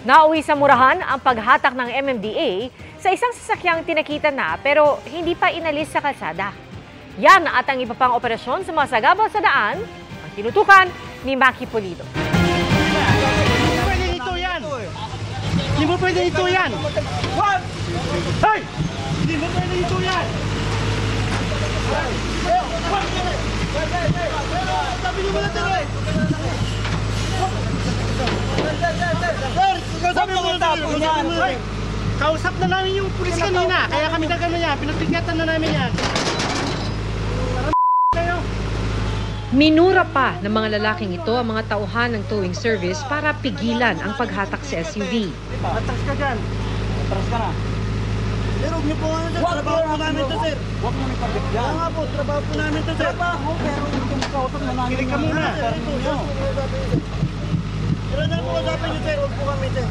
Nauwi sa murahan ang paghatak ng MMDA sa isang sasakyang tinakita na pero hindi pa inalis sa kalsada. Yan at ang iba pang operasyon sa mga sagabal sa daan ang tinutukan ni Maki Pulido. Hindi mo pwede ito yan! Hey! Hindi mo pwede ito yan! Sabi niyo ba na ito eh? Sir! Kausap na namin yung pulis kanina, kaya kami nagano yan, pinagbigatan na namin yan. Minura pa ng mga lalaking ito ang mga tauhan ng towing service para pigilan ang paghatak sa SUV. Atras ka dyan. Atras ka na. Pero huwag niyo po ano sir, trabaho po namin ito sir. Huwag mo nipagit yan. Oo nga po, trabaho po namin ito sir. Trabaho, pero itong kausap na namin. Kilig ka muna. Pero na po kasapin niyo sir, huwag po kami sir.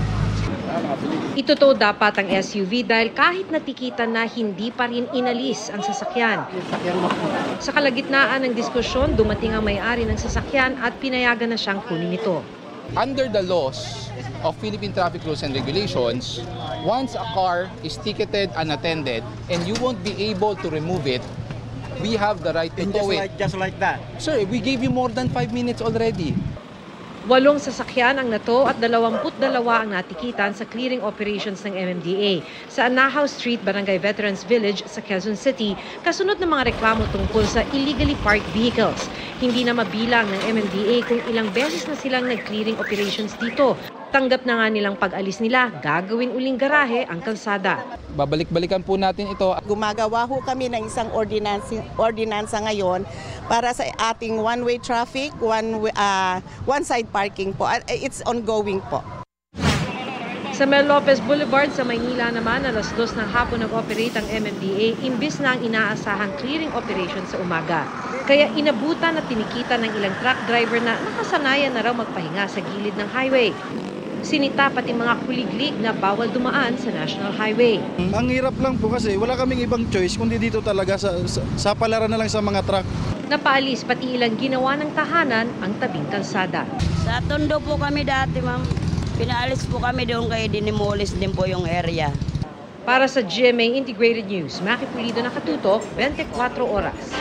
Ituto dapat ang SUV dahil kahit natikitan na hindi pa rin inalis ang sasakyan. Sa kalagitnaan ng diskusyon, dumating ang may-ari ng sasakyan at pinayagan na siyang kunin ito. Under the laws of Philippine Traffic Rules and Regulations, once a car is ticketed unattended and you won't be able to remove it, we have the right to tow it. Just like that. Sir, we gave you more than 5 minutes already. 8 sasakyan ang nato at 22 ang natikitan sa clearing operations ng MMDA sa Anahaw Street, Barangay Veterans Village sa Quezon City, kasunod ng mga reklamo tungkol sa illegally parked vehicles. Hindi na mabilang ng MMDA kung ilang beses na silang nag-clearing operations dito. Tanggap na nga nilang pag-alis nila, gagawin uling garahe ang kalsada. Babalik-balikan po natin ito. Gumagawa ho kami ng isang ordinansa ngayon para sa ating one-way traffic, one-side parking po. It's ongoing po. Sa Mel Lopez Boulevard sa Maynila naman, alas 2 ng hapon nag-operate ang MMDA imbis na ang inaasahang clearing operation sa umaga. Kaya inabutan at tinikitan ng ilang truck driver na nakasanayan na raw magpahinga sa gilid ng highway. Sinita pati mga kuliglig na bawal dumaan sa National Highway. Ang hirap lang po kasi wala kaming ibang choice kundi dito talaga sa palaran na lang sa mga truck. Napaalis pati ilang ginawa ng tahanan ang tabing kalsada. Sa Tondo po kami dati, ma'am. Pinaalis po kami doon kaya dinimolis din po yung area. Para sa GMA Integrated News, Maki Pulido, nakatutok 24 oras.